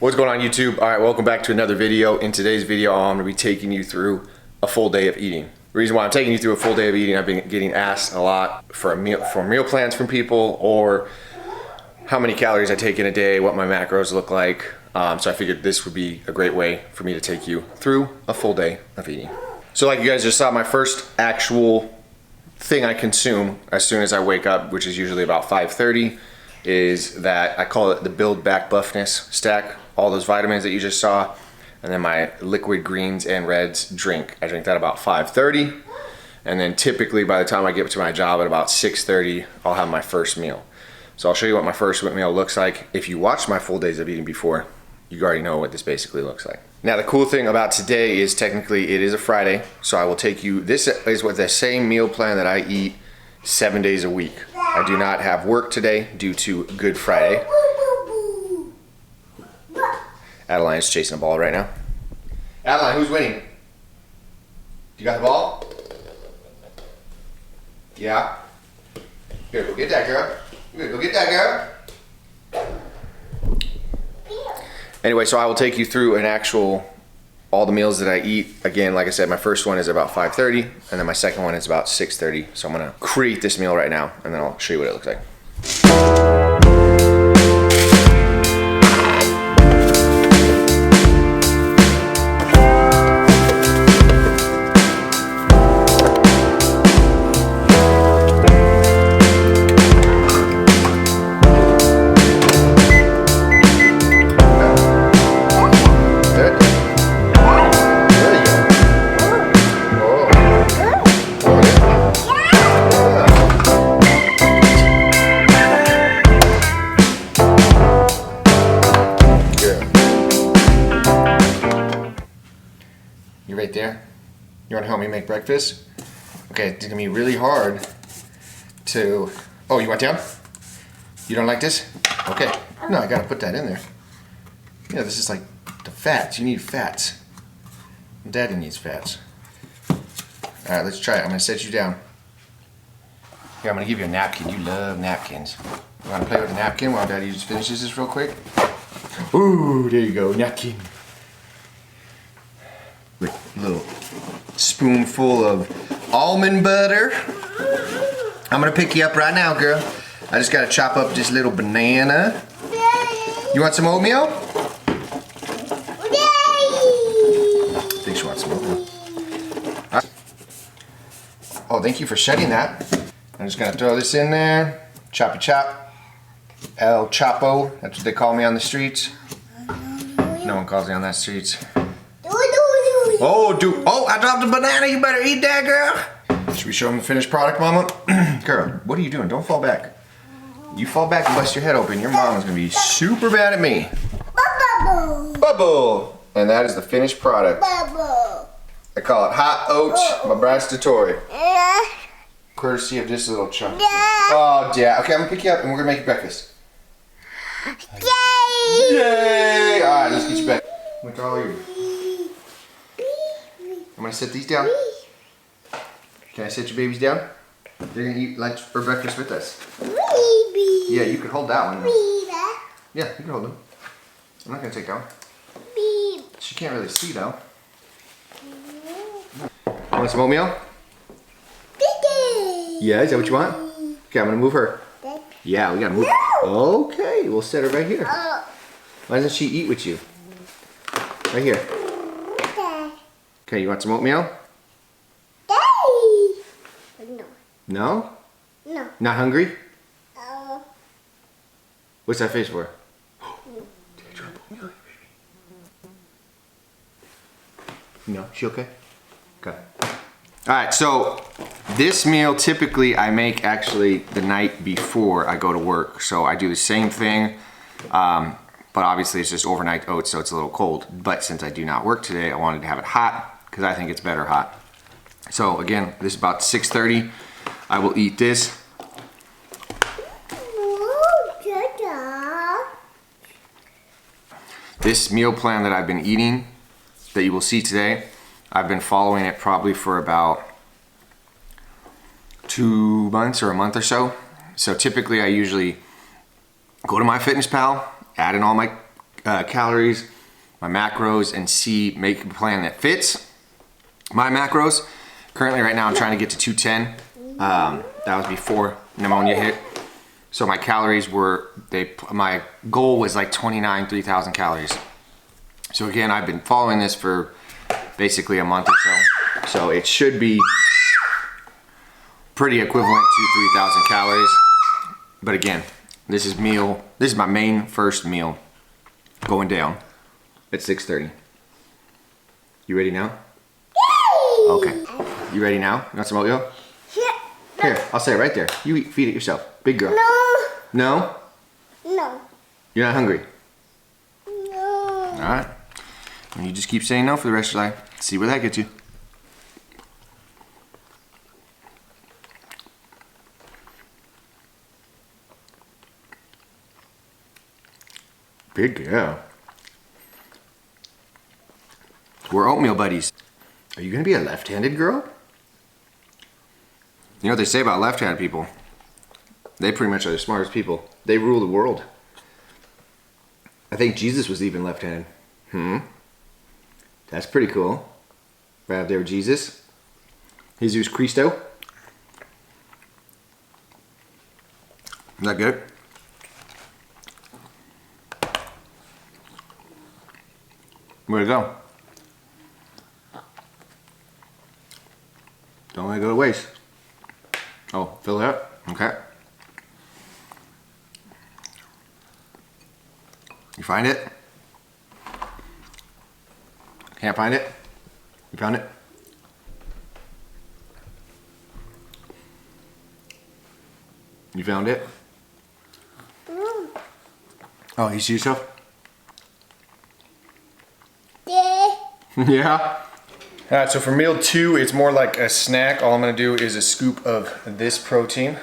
What's going on YouTube? All right, welcome back to another video. In today's video, I'm gonna be taking you through a full day of eating. The reason why I'm taking you through a full day of eating, I've been getting asked a lot for meal plans from people, or how many calories I take in a day, what my macros look like. So I figured this would be a great way for me to take you through a full day of eating. So like you guys just saw, my first actual thing I consume as soon as I wake up, which is usually about 5:30, is that I call it the Build Back Buffness stack. All those vitamins that you just saw, and then my liquid greens and reds drink. I drink that about 5:30, and then typically by the time I get to my job at about 6:30, I'll have my first meal. So I'll show you what my first meal looks like. If you watched my full days of eating before, you already know what this basically looks like. Now the cool thing about today is technically it is a Friday, so I will take you, this is with the same meal plan that I eat 7 days a week. I do not have work today due to Good Friday. Adeline's chasing a ball right now. Adeline, who's winning? You got the ball? Yeah? Here, go get that girl. Here, go get that girl. Anyway, so I will take you through all the meals that I eat. Again, like I said, my first one is about 5:30, and then my second one is about 6:30. So I'm gonna create this meal right now, and then I'll show you what it looks like. You right there? You want to help me make breakfast? Okay, it's gonna be really hard to... Oh, you want down? You don't like this? Okay. No, I gotta put that in there. Yeah, this is like the fats. You need fats. Daddy needs fats. Alright, let's try it. I'm gonna set you down. Here, I'm gonna give you a napkin. You love napkins. You wanna play with the napkin while Daddy just finishes this real quick? Ooh, there you go, napkin. With a little spoonful of almond butter. I'm gonna pick you up right now, girl. I just gotta chop up this little banana. You want some oatmeal? I think she wants some oatmeal. Oh, thank you for shedding that. I'm just gonna throw this in there. Choppy chop. El Chapo, that's what they call me on the streets. No one calls me on that streets. Oh, dude. Oh, I dropped a banana. You better eat that, girl. Should we show them the finished product, Mama? Girl, what are you doing? Don't fall back. You fall back and bust your head open, your mom is going to be super mad at me. Bubble. Bubble. And that is the finished product. Bubble. I call it Hot Oats by Bryce Dettorre. Courtesy of this little chunk. Oh, yeah. Okay, I'm going to pick you up and we're going to make you breakfast. Yay! Yay! All right, let's get you back. Look all you. I'm gonna set these down. Can I set your babies down? They're gonna eat lunch or breakfast with us. Baby. Yeah, you can hold that one. Yeah, you can hold them. I'm not gonna take that one. She can't really see though. Want some oatmeal? Yeah, is that what you want? Okay, I'm gonna move her. Yeah, we gotta move. Okay, we'll set her right here. Why doesn't she eat with you? Right here. Okay, you want some oatmeal? No. No? No. Not hungry? What's that face for? Did I drop oatmeal? No, she okay? Okay. Alright, so this meal typically I make actually the night before I go to work. So I do the same thing, but obviously it's just overnight oats, so it's a little cold. But since I do not work today, I wanted to have it hot, because I think it's better hot. So again, this is about 6:30. I will eat this. This meal plan that I've been eating, that you will see today, I've been following it probably for about 2 months or a month or so. So typically I usually go to MyFitnessPal, add in all my calories, my macros, and C, make a plan that fits my macros. Currently right now I'm trying to get to 210. That was before pneumonia hit. So my calories were, my goal was like 3,000 calories. So again, I've been following this for basically a month or so. So it should be pretty equivalent to 3,000 calories. But again, this is my main first meal going down at 6:30. You ready now? Okay. You ready now? You want some oatmeal? Here, I'll say it right there. You feed it yourself. Big girl. No. No? No. You're not hungry? No. All right. And you just keep saying no for the rest of your life. See where that gets you. Big girl. We're oatmeal buddies. Are you gonna be a left-handed girl? You know what they say about left-handed people? They pretty much are the smartest people. They rule the world. I think Jesus was even left-handed. That's pretty cool. Right up there with Jesus. Jesus Cristo. Is that good? Where'd it go? Don't let it go to waste. Oh, fill it up? Okay. You find it? Can't find it? You found it? You found it? Oh, you see yourself? Yeah. Yeah. All right, so for meal 2, it's more like a snack. All I'm gonna do is a scoop of this protein.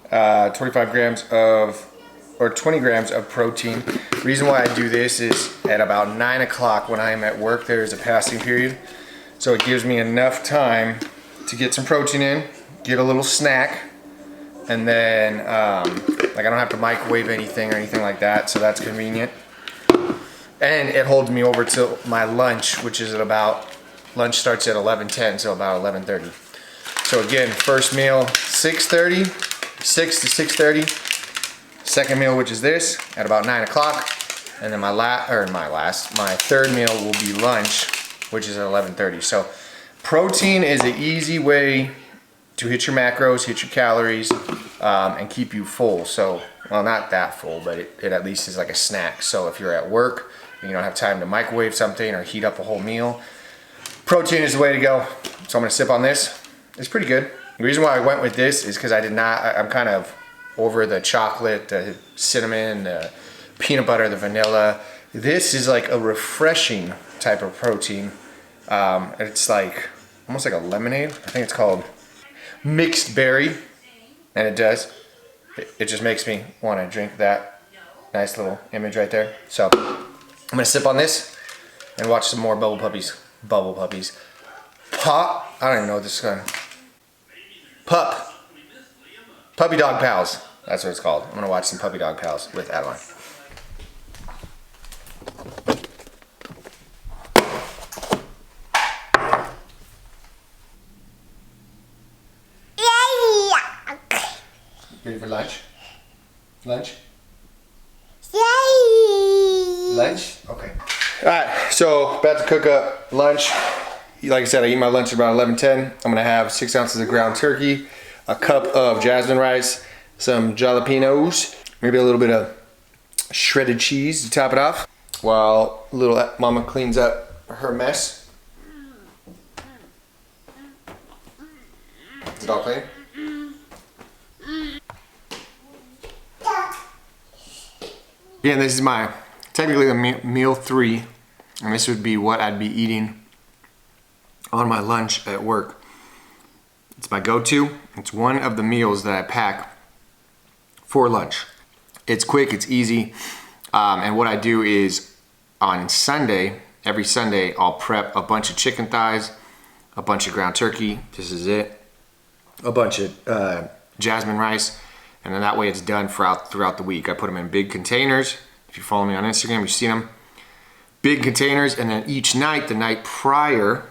25 grams of, or 20 grams of protein. Reason why I do this is at about 9 o'clock when I'm at work, there's a fasting period. So it gives me enough time to get some protein in, get a little snack, and then like I don't have to microwave anything or anything like that, so that's convenient. And it holds me over till my lunch, which is at about, lunch starts at 11:10, so about 11:30. So again, first meal, 6:30, 6 to 6:30. Second meal, which is this, at about 9 o'clock. And then my third meal will be lunch, which is at 11:30. So protein is an easy way to hit your macros, hit your calories, and keep you full. So, well, not that full, but it at least is like a snack. So if you're at work, you don't have time to microwave something or heat up a whole meal, protein is the way to go. So I'm gonna sip on this. It's pretty good. The reason why I went with this is because I'm kind of over the chocolate, the cinnamon, the peanut butter, the vanilla. This is like a refreshing type of protein. It's like, almost like a lemonade. I think it's called mixed berry, and it just makes me want to drink that. Nice little image right there. So I'm gonna sip on this and watch some more Bubble Puppies. Pop, I don't even know what this is called. Puppy Dog Pals. That's what it's called. I'm gonna watch some Puppy Dog Pals with Adeline. Ready for lunch? Lunch? Yay! Lunch? Okay. Alright, so about to cook up lunch. Like I said, I eat my lunch at about 11:10. I'm gonna have 6 ounces of ground turkey, a cup of jasmine rice, some jalapenos, maybe a little bit of shredded cheese to top it off, while little mama cleans up her mess. Is it all clean? Yeah, this is technically the meal 3, and this would be what I'd be eating on my lunch at work. It's my go-to. It's one of the meals that I pack for lunch. It's quick, it's easy, and what I do is on Sunday, every Sunday, I'll prep a bunch of chicken thighs, a bunch of ground turkey, this is it, a bunch of jasmine rice, and then that way it's done throughout the week. I put them in big containers, If you follow me on Instagram, you've seen them. Big containers, and then each night, the night prior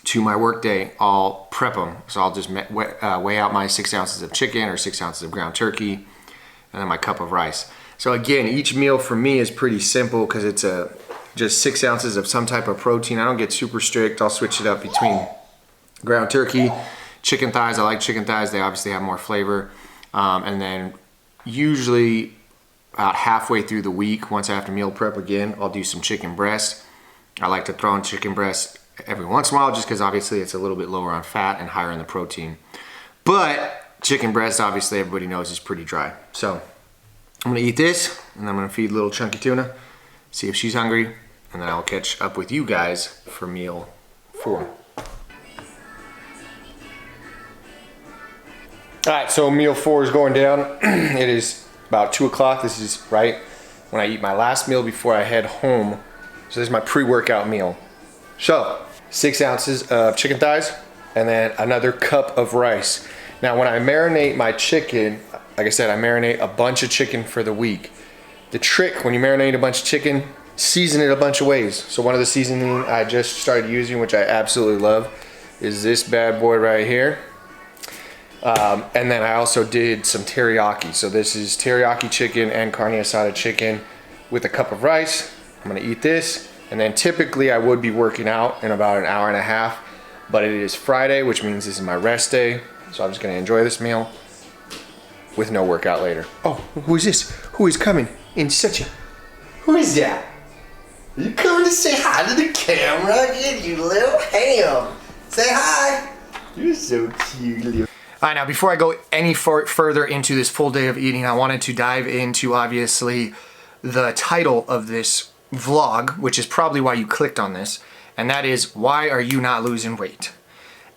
to my work day, I'll prep them. So I'll just weigh out my 6 ounces of chicken or 6 ounces of ground turkey, and then my cup of rice. So again, each meal for me is pretty simple because it's just 6 ounces of some type of protein. I don't get super strict. I'll switch it up between ground turkey, chicken thighs. I like chicken thighs. They obviously have more flavor. And then usually about halfway through the week, once I have to meal prep again, I'll do some chicken breast. I like to throw in chicken breast every once in a while just because obviously it's a little bit lower on fat and higher in the protein. But chicken breast, obviously everybody knows, is pretty dry. So I'm gonna eat this, and I'm gonna feed little chunky tuna, see if she's hungry, and then I'll catch up with you guys for meal 4. All right, so meal 4 is going down. It is about 2 o'clock. This is right when I eat my last meal before I head home. So this is my pre-workout meal. So 6 ounces of chicken thighs, and then another cup of rice. Now when I marinate my chicken, like I said, I marinate a bunch of chicken for the week. The trick when you marinate a bunch of chicken, season it a bunch of ways. So one of the seasoning I just started using, which I absolutely love, is this bad boy right here. And then I also did some teriyaki. So this is teriyaki chicken and carne asada chicken with a cup of rice. I'm gonna eat this, and then typically I would be working out in about an hour and a half, but it is Friday, which means this is my rest day. So I'm just gonna enjoy this meal with no workout later. Oh, who is this? Who is coming in such a... Who is that? Are you coming to say hi to the camera? You little ham. Say hi. You're so cute, little... All right, now before I go any further into this full day of eating, I wanted to dive into obviously the title of this vlog, which is probably why you clicked on this, and that is, why are you not losing weight?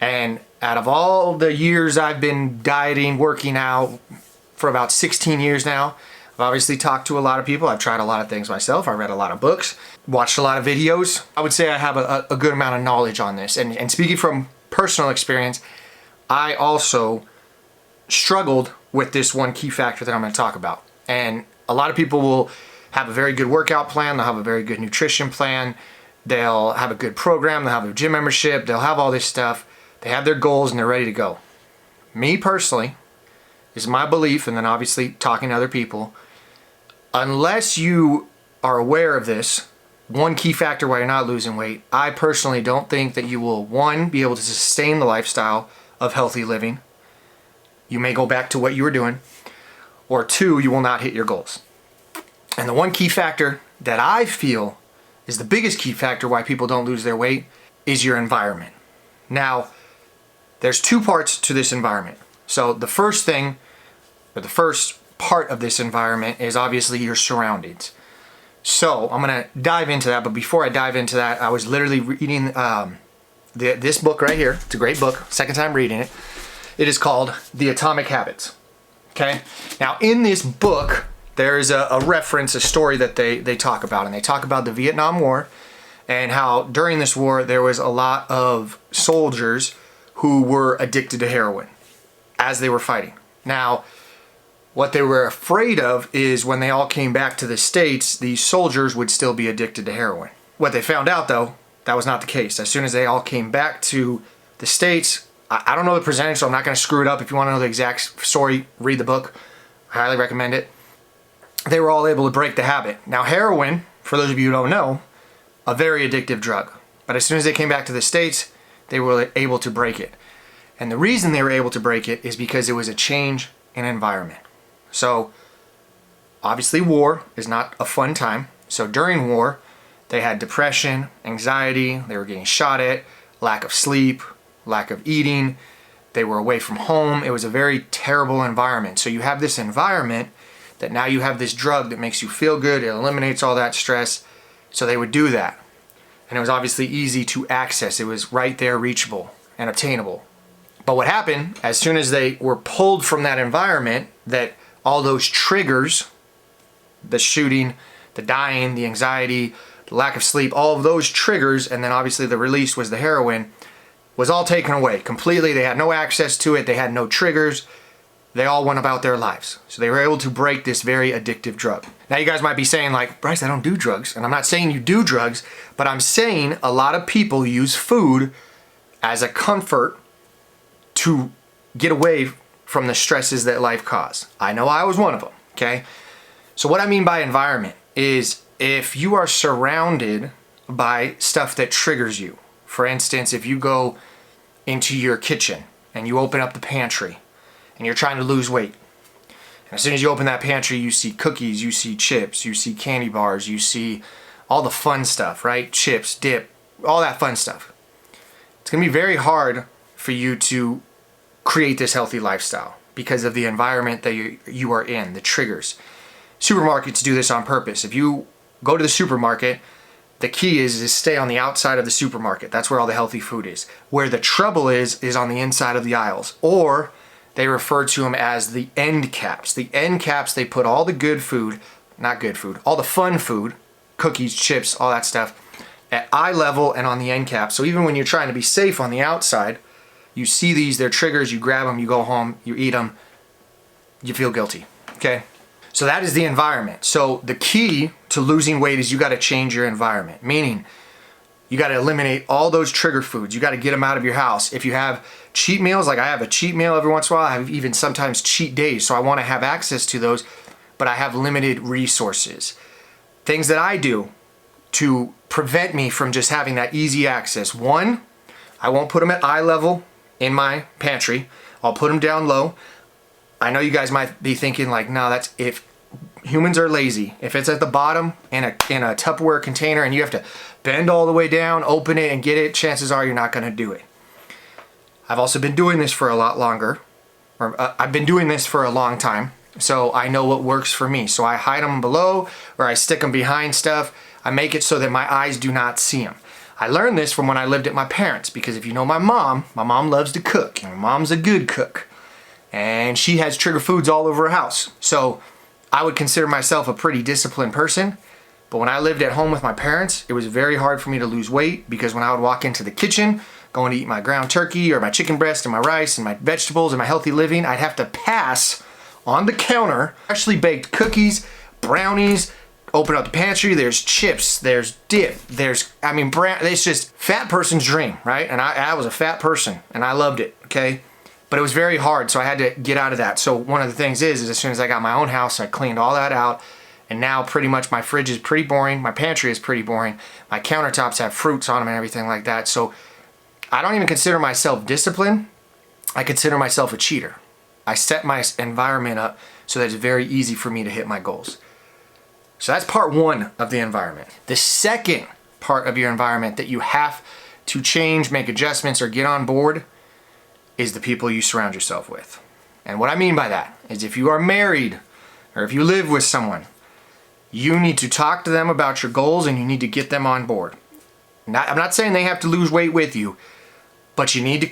And out of all the years I've been dieting, working out for about 16 years now, I've obviously talked to a lot of people. I've tried a lot of things myself. I read a lot of books, watched a lot of videos. I would say I have a good amount of knowledge on this. And speaking from personal experience, I also struggled with this one key factor that I'm going to talk about. And a lot of people will have a very good workout plan. They'll have a very good nutrition plan. They'll have a good program. They'll have a gym membership. They'll have all this stuff. They have their goals and they're ready to go. Me personally, is my belief, and then obviously talking to other people, unless you are aware of this, one key factor why you're not losing weight, I personally don't think that you will, one, be able to sustain the lifestyle of healthy living. You may go back to what you were doing. Or 2, you will not hit your goals. And the one key factor that I feel is the biggest key factor why people don't lose their weight is your environment. Now, there's 2 parts to this environment. So the first thing, or the first part of this environment is obviously your surroundings. So I'm gonna dive into that, but before I dive into that, I was literally reading this book right here. It's a great book, second time reading it. It is called The Atomic Habits. Okay. Now in this book, there's a reference, a story that they talk about, and they talk about the Vietnam War and how during this war there was a lot of soldiers who were addicted to heroin as they were fighting. Now, what they were afraid of is when they all came back to the States, these soldiers would still be addicted to heroin. What they found out though, that was not the case. As soon as they all came back to the States, I don't know the percentage, so I'm not going to screw it up. If you want to know the exact story, read the book. I highly recommend it. They were all able to break the habit. Now heroin, for those of you who don't know, a very addictive drug. But as soon as they came back to the States, they were able to break it. And the reason they were able to break it is because it was a change in environment. So obviously war is not a fun time. So during war, they had depression, anxiety, they were getting shot at, lack of sleep, lack of eating, they were away from home. It was a very terrible environment. So you have this environment that now you have this drug that makes you feel good, it eliminates all that stress. So they would do that. And it was obviously easy to access. It was right there, reachable and obtainable. But what happened, as soon as they were pulled from that environment, that all those triggers, the shooting, the dying, the anxiety, the lack of sleep, all of those triggers, and then obviously the release was the heroin, was all taken away completely. They had no access to it. They had no triggers. they all went about their lives. So they were able to break this very addictive drug. Now you guys might be saying like, Bryce, I don't do drugs. And I'm not saying you do drugs, but I'm saying a lot of people use food as a comfort to get away from the stresses that life causes. I know I was one of them, okay? So what I mean by environment is if you are surrounded by stuff that triggers you. For instance, if you go into your kitchen and you open up the pantry and you're trying to lose weight. And as soon as you open that pantry, you see cookies, you see chips, you see candy bars, you see all the fun stuff, right? Chips, dip, all that fun stuff. It's gonna be very hard for you to create this healthy lifestyle because of the environment that you are in, the triggers. Supermarkets do this on purpose. If you go to the supermarket, the key is stay on the outside of the supermarket. That's where all the healthy food is. Where the trouble is on the inside of the aisles. Or they refer to them as the end caps. The end caps, they put all the good food, not good food, all the fun food, cookies, chips, all that stuff, at eye level and on the end cap. So even when you're trying to be safe on the outside, you see these, they're triggers, you grab them, you go home, you eat them, you feel guilty, okay? So that is the environment. So the key to losing weight is you got to change your environment, meaning you got to eliminate all those trigger foods. You got to get them out of your house. If you have cheat meals, like I have a cheat meal every once in a while, I have even sometimes cheat days, so I want to have access to those, but I have limited resources. Things that I do to prevent me from just having that easy access. One, I won't put them at eye level in my pantry. I'll put them down low. I know you guys might be thinking like, no, that's if humans are lazy. If it's at the bottom in a Tupperware container and you have to bend all the way down, open it and get it, chances are you're not gonna do it. I've also been doing this for a lot longer, or I've been doing this for a long time, so I know what works for me. So I hide them below or I stick them behind stuff. I make it so that my eyes do not see them. I learned this from when I lived at my parents, because if you know my mom loves to cook, and my mom's a good cook. And she has trigger foods all over her house. So I would consider myself a pretty disciplined person. But when I lived at home with my parents, it was very hard for me to lose weight, because when I would walk into the kitchen, going to eat my ground turkey or my chicken breast and my rice and my vegetables and my healthy living, I'd have to pass on the counter freshly baked cookies, brownies, open up the pantry, there's chips, there's dip, it's just fat person's dream, right? And I was a fat person and I loved it, okay? But it was very hard, so I had to get out of that. So one of the things is as soon as I got my own house, I cleaned all that out, and now pretty much my fridge is pretty boring, my pantry is pretty boring, my countertops have fruits on them and everything like that. So I don't even consider myself disciplined, I consider myself a cheater. I set my environment up so that it's very easy for me to hit my goals. So that's part one of the environment. The second part of your environment that you have to change, make adjustments, or get on board is the people you surround yourself with. And what I mean by that is if you are married or if you live with someone, you need to talk to them about your goals and you need to get them on board. I'm not saying they have to lose weight with you, but you need to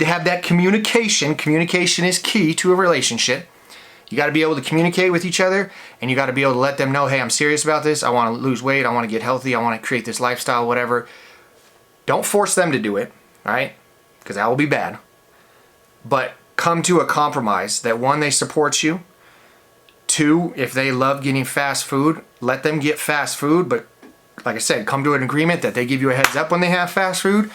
have that communication. Communication is key to a relationship. You got to be able to communicate with each other, and you got to be able to let them know, hey, I'm serious about this. I want to lose weight. I want to get healthy. I want to create this lifestyle, whatever. Don't force them to do it, all right? Because that will be bad. But come to a compromise that, one, they support you. Two, if they love getting fast food, let them get fast food. But like I said, come to an agreement that they give you a heads up when they have fast food,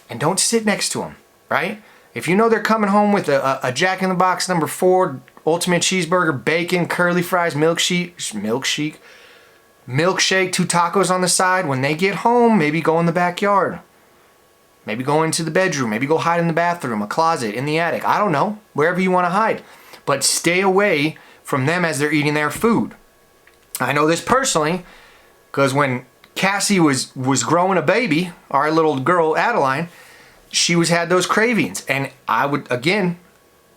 and don't sit next to them, right? If you know they're coming home with a Jack in the Box number 4 ultimate cheeseburger, bacon, curly fries, milkshake, 2 tacos on the side, when they get home, maybe go in the backyard. Maybe go into the bedroom, maybe go hide in the bathroom, a closet, in the attic. I don't know, wherever you want to hide. But stay away from them as they're eating their food. I know this personally, because when Cassie was growing a baby, our little girl Adeline, she had those cravings. And I would, again,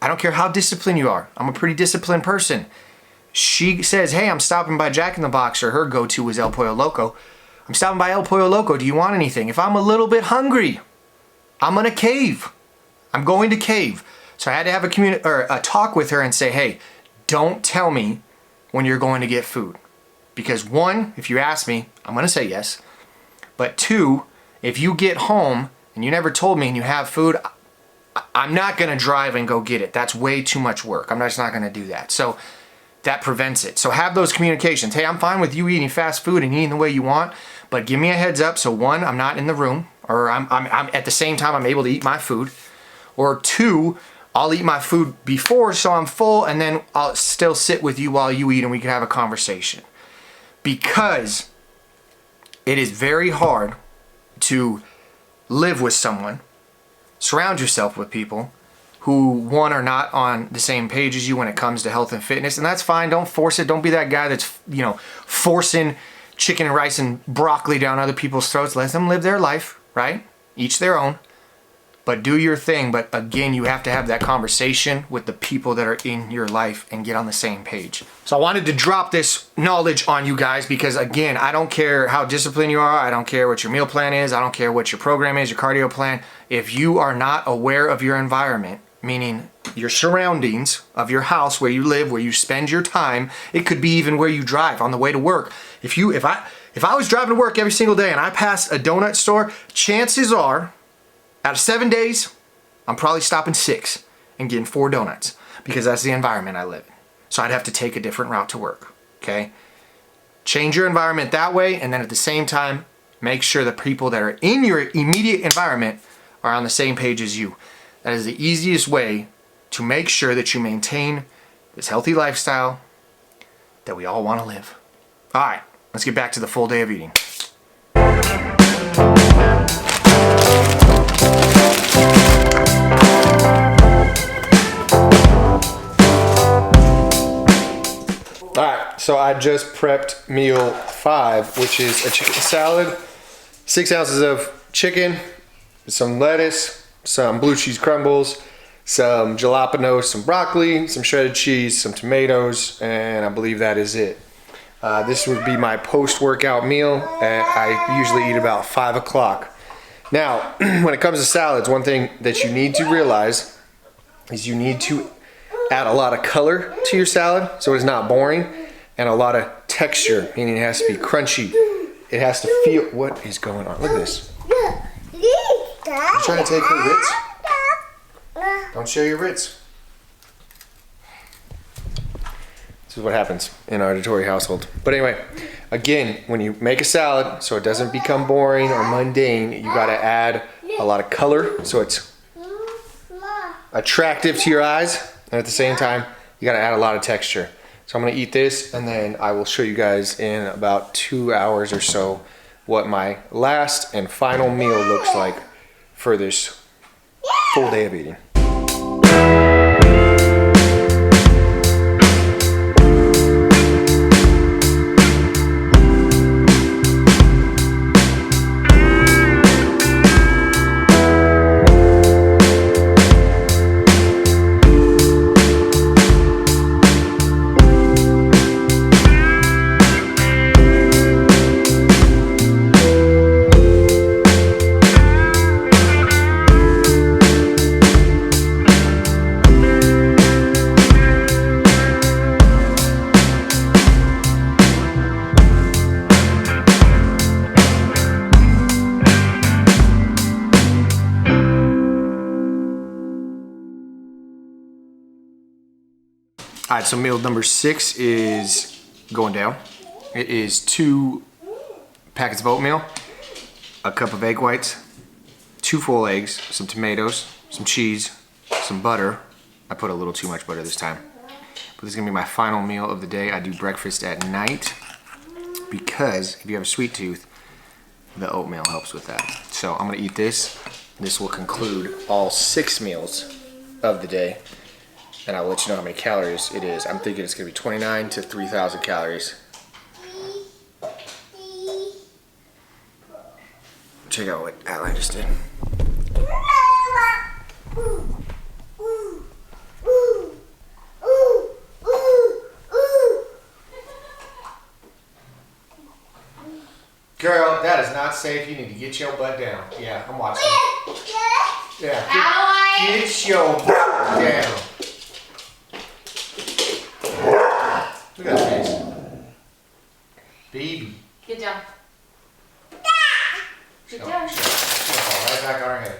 I don't care how disciplined you are. I'm a pretty disciplined person. She says, hey, I'm stopping by Jack in the Box, or her go-to was El Pollo Loco. I'm stopping by El Pollo Loco. Do you want anything? If I'm a little bit hungry, I'm going to cave. I'm going to cave. So I had to have a talk with her and say, hey, don't tell me when you're going to get food. Because one, if you ask me, I'm going to say yes. But two, if you get home and you never told me and you have food, I'm not gonna drive and go get it. That's way too much work. I'm just not gonna do that. So that prevents it. So have those communications. Hey, I'm fine with you eating fast food and eating the way you want, but give me a heads up. So one, I'm not in the room, or I'm at the same time I'm able to eat my food. Or two, I'll eat my food before so I'm full, and then I'll still sit with you while you eat and we can have a conversation. Because it is very hard to live with someone, surround yourself with people who, one, are not on the same page as you when it comes to health and fitness, and that's fine. Don't force it. Don't be that guy that's, you know, forcing chicken and rice and broccoli down other people's throats. Let them live their life, right? Each their own. But do your thing. But again, you have to have that conversation with the people that are in your life and get on the same page. So I wanted to drop this knowledge on you guys because, again, I don't care how disciplined you are. I don't care what your meal plan is. I don't care what your program is, your cardio plan. If you are not aware of your environment, meaning your surroundings of your house, where you live, where you spend your time, it could be even where you drive on the way to work. If I was driving to work every single day and I passed a donut store, chances are, out of 7 days, I'm probably stopping 6 and getting 4 donuts because that's the environment I live in. So I'd have to take a different route to work, okay? Change your environment that way, and then at the same time, make sure the people that are in your immediate environment are on the same page as you. That is the easiest way to make sure that you maintain this healthy lifestyle that we all want to live. All right, let's get back to the full day of eating. Alright, so I just prepped meal 5, which is a chicken salad, 6 ounces of chicken, some lettuce, some blue cheese crumbles, some jalapenos, some broccoli, some shredded cheese, some tomatoes, and I believe that is it. This would be my post-workout meal. I usually eat about 5 o'clock. Now, when it comes to salads, one thing that you need to realize is you need to add a lot of color to your salad so it's not boring, and a lot of texture, meaning it has to be crunchy. It has to feel. What is going on? Look at this. You trying to take her Ritz? Don't share your Ritz. This is what happens in our Dettorre household. But anyway, again, when you make a salad, so it doesn't become boring or mundane, you gotta add a lot of color so it's attractive to your eyes, and at the same time, you gotta add a lot of texture. So I'm gonna eat this, and then I will show you guys in about 2 hours or so what my last and final meal looks like for this full day of eating. All right, so meal number 6 is going down. It is 2 packets of oatmeal, a cup of egg whites, 2 full eggs, some tomatoes, some cheese, some butter. I put a little too much butter this time. But this is gonna be my final meal of the day. I do breakfast at night because if you have a sweet tooth, the oatmeal helps with that. So I'm gonna eat this. This will conclude all 6 meals of the day. And I'll let you know how many calories it is. I'm thinking it's gonna be 29 to 3,000 calories. Check out what Ally just did. Girl, that is not safe. You need to get your butt down. Yeah, I'm watching. Yeah, get your butt down. Look at that face. Baby. Get down. Get She'll down. fall right back on her head.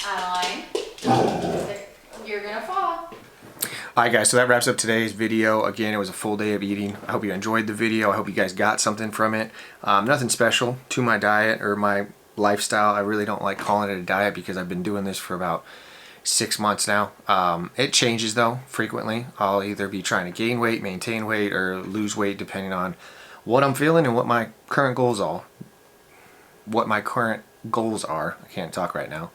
Adeline. You're gonna fall. Alright guys, so that wraps up today's video. Again, it was a full day of eating. I hope you enjoyed the video. I hope you guys got something from it. Nothing special to my diet or my lifestyle. I really don't like calling it a diet because I've been doing this for about 6 months now. It changes though frequently. I'll either be trying to gain weight, maintain weight, or lose weight depending on what I'm feeling and what my current goals are. I can't talk right now.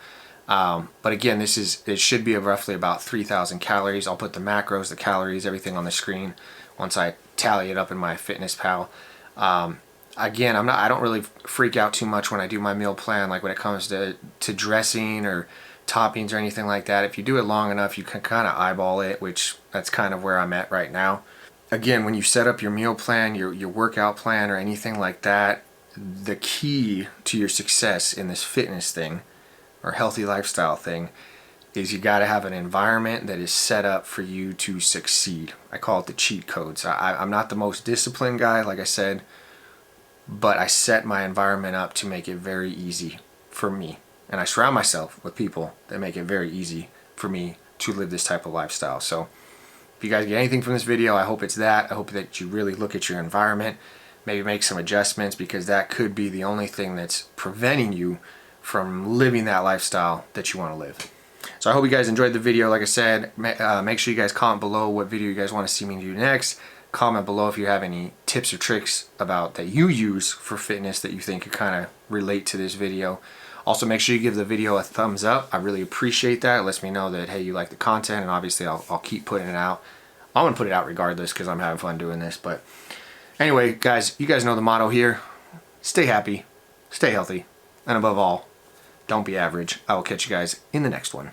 But again, it should be roughly about 3,000 calories. I'll put the macros, the calories, everything on the screen once I tally it up in my FitnessPal. Again, I don't really freak out too much when I do my meal plan, like when it comes to dressing or toppings or anything like that. If you do it long enough, you can kind of eyeball it, which that's kind of where I'm at right now. Again, when you set up your meal plan, your workout plan or anything like that, the key to your success in this fitness thing or healthy lifestyle thing is you got to have an environment that is set up for you to succeed. I call it the cheat codes. I'm not the most disciplined guy, like I said, but I set my environment up to make it very easy for me. And I surround myself with people that make it very easy for me to live this type of lifestyle. So if you guys get anything from this video, I hope it's that. I hope that you really look at your environment, maybe make some adjustments, because that could be the only thing that's preventing you from living that lifestyle that you want to live. So I hope you guys enjoyed the video. Like I said, make sure you guys comment below what video you guys want to see me do next. Comment below if you have any tips or tricks about that you use for fitness that you think could kind of relate to this video. Also, make sure you give the video a thumbs up. I really appreciate that. It lets me know that, hey, you like the content, and obviously I'll keep putting it out. I'm going to put it out regardless because I'm having fun doing this. But anyway, guys, you guys know the motto here. Stay happy, stay healthy, and above all, don't be average. I will catch you guys in the next one.